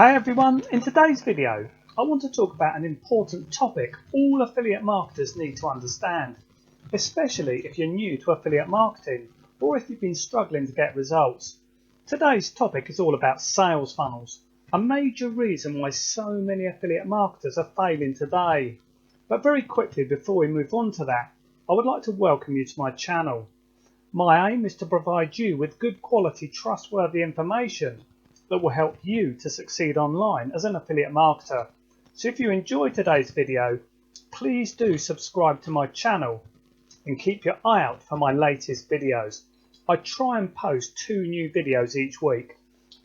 Hey everyone, in today's video I want to talk about an important topic all affiliate marketers need to understand, especially if you're new to affiliate marketing or if you've been struggling to get results. Today's topic is all about sales funnels, a major reason why so many affiliate marketers are failing today. But very quickly before we move on to that, I would like to welcome you to my channel. My aim is to provide you with good quality, trustworthy information that will help you to succeed online as an affiliate marketer. So if you enjoyed today's video, please do subscribe to my channel and keep your eye out for my latest videos. I try and post 2 new videos each week.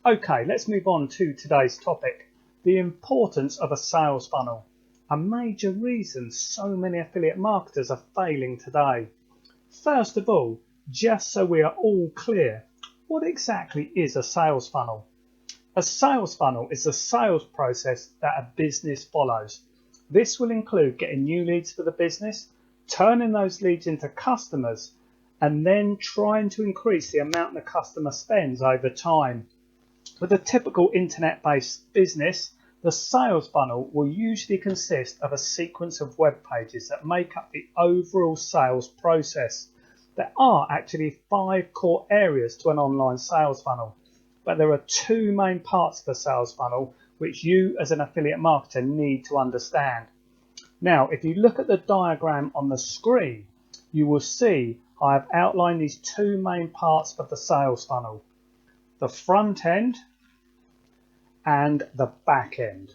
Okay, let's move on to today's topic, the importance of a sales funnel, a major reason so many affiliate marketers are failing today. First of all, just so we are all clear, what exactly is a sales funnel? A sales funnel is the sales process that a business follows. This will include getting new leads for the business, turning those leads into customers, and then trying to increase the amount the customer spends over time. With a typical internet-based business, the sales funnel will usually consist of a sequence of web pages that make up the overall sales process. There are actually 5 core areas to an online sales funnel. But there are 2 main parts of the sales funnel which you as an affiliate marketer need to understand. Now, if you look at the diagram on the screen, you will see I have outlined these 2 main parts of the sales funnel, the front end and the back end.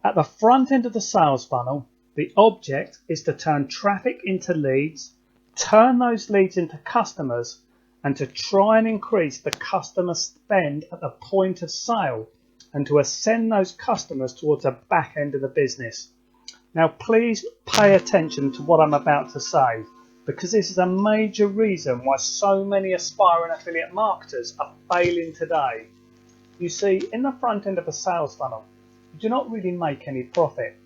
At the front end of the sales funnel, the object is to turn traffic into leads, turn those leads into customers, and to try and increase the customer spend at the point of sale and to ascend those customers towards the back end of the business. Now please pay attention to what I'm about to say, because this is a major reason why so many aspiring affiliate marketers are failing today. You see, in the front end of a sales funnel, you do not really make any profit.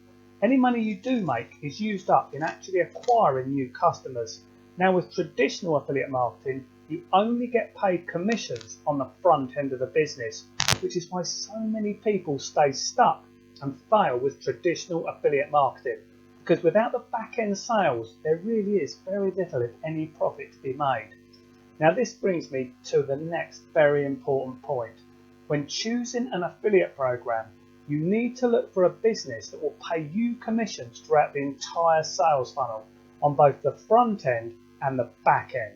Any money you do make is used up in actually acquiring new customers. Now with traditional affiliate marketing, you only get paid commissions on the front end of the business, which is why so many people stay stuck and fail with traditional affiliate marketing. Because without the back end sales, there really is very little, if any, profit to be made. Now this brings me to the next very important point. When choosing an affiliate program, you need to look for a business that will pay you commissions throughout the entire sales funnel on both the front end and the back end.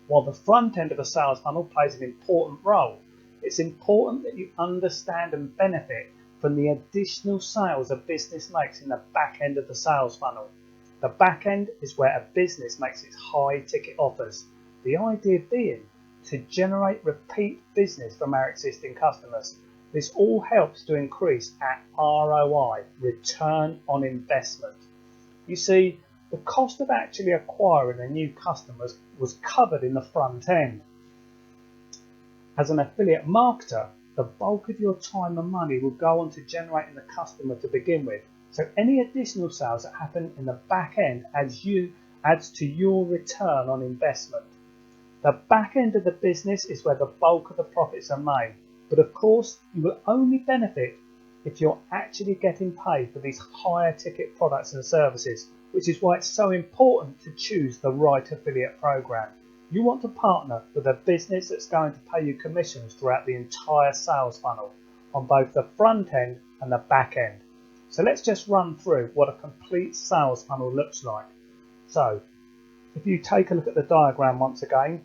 While the front end of a sales funnel plays an important role, it's important that you understand and benefit from the additional sales a business makes in the back end of the sales funnel. The back end is where a business makes its high ticket offers, the idea being to generate repeat business from our existing customers. This all helps to increase our ROI, return on investment. You see, the cost of actually acquiring a new customer was covered in the front end. As an affiliate marketer, the bulk of your time and money will go on to generating the customer to begin with. So any additional sales that happen in the back end adds to your return on investment. The back end of the business is where the bulk of the profits are made. But of course, you will only benefit if you're actually getting paid for these higher ticket products and services, which is why it's so important to choose the right affiliate program. You want to partner with a business that's going to pay you commissions throughout the entire sales funnel on both the front end and the back end. So let's just run through what a complete sales funnel looks like. So if you take a look at the diagram once again,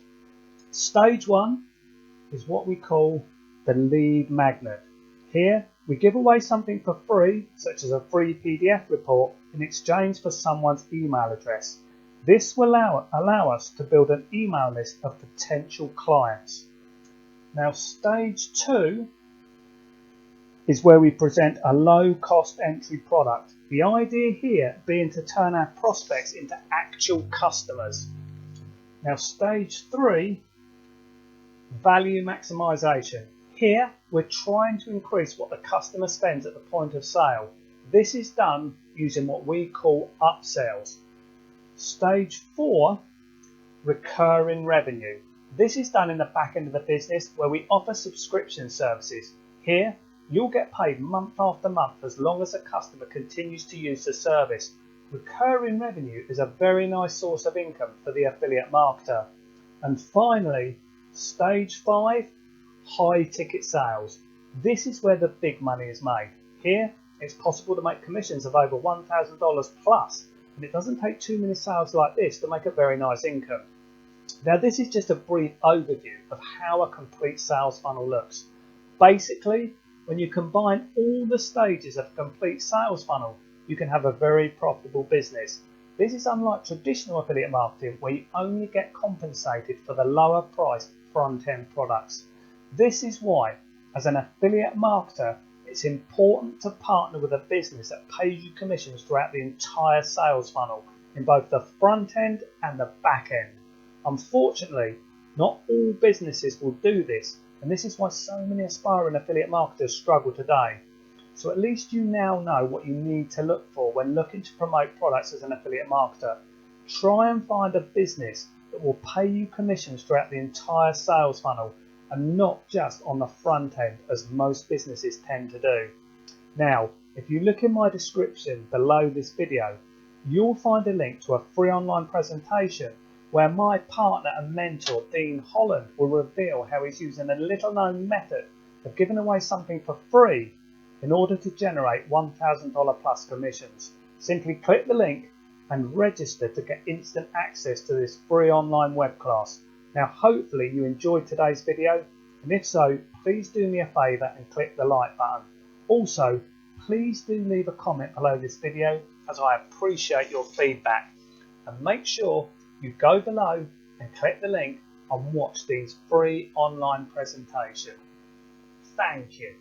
stage 1 is what we call the lead magnet. Here we give away something for free, such as a free PDF report, in exchange for someone's email address. This will allow us to build an email list of potential clients. Now stage 2 is where we present a low cost entry product. The idea here being to turn our prospects into actual customers. Now stage 3, value maximization. Here, we're trying to increase what the customer spends at the point of sale. This is done using what we call upsells. Stage 4, recurring revenue. This is done in the back end of the business where we offer subscription services. Here, you'll get paid month after month as long as a customer continues to use the service. Recurring revenue is a very nice source of income for the affiliate marketer. And finally, stage 5, high ticket sales. This is where the big money is made. Here, it's possible to make commissions of over $1,000 plus, and it doesn't take too many sales like this to make a very nice income. Now, this is just a brief overview of how a complete sales funnel looks. Basically, when you combine all the stages of a complete sales funnel, you can have a very profitable business. This is unlike traditional affiliate marketing where you only get compensated for the lower priced front-end products. This is why, as an affiliate marketer, it's important to partner with a business that pays you commissions throughout the entire sales funnel in both the front end and the back end. Unfortunately, not all businesses will do this, and this is why so many aspiring affiliate marketers struggle today. So at least you now know what you need to look for when looking to promote products as an affiliate marketer. Try and find a business that will pay you commissions throughout the entire sales funnel and not just on the front end as most businesses tend to do. Now, if you look in my description below this video, you'll find a link to a free online presentation where my partner and mentor Dean Holland will reveal how he's using a little known method of giving away something for free in order to generate $1,000 plus commissions. Simply click the link and register to get instant access to this free online web class. Now hopefully you enjoyed today's video, and if so, please do me a favour and click the like button. Also, please do leave a comment below this video as I appreciate your feedback, and make sure you go below and click the link and watch these free online presentation. Thank you.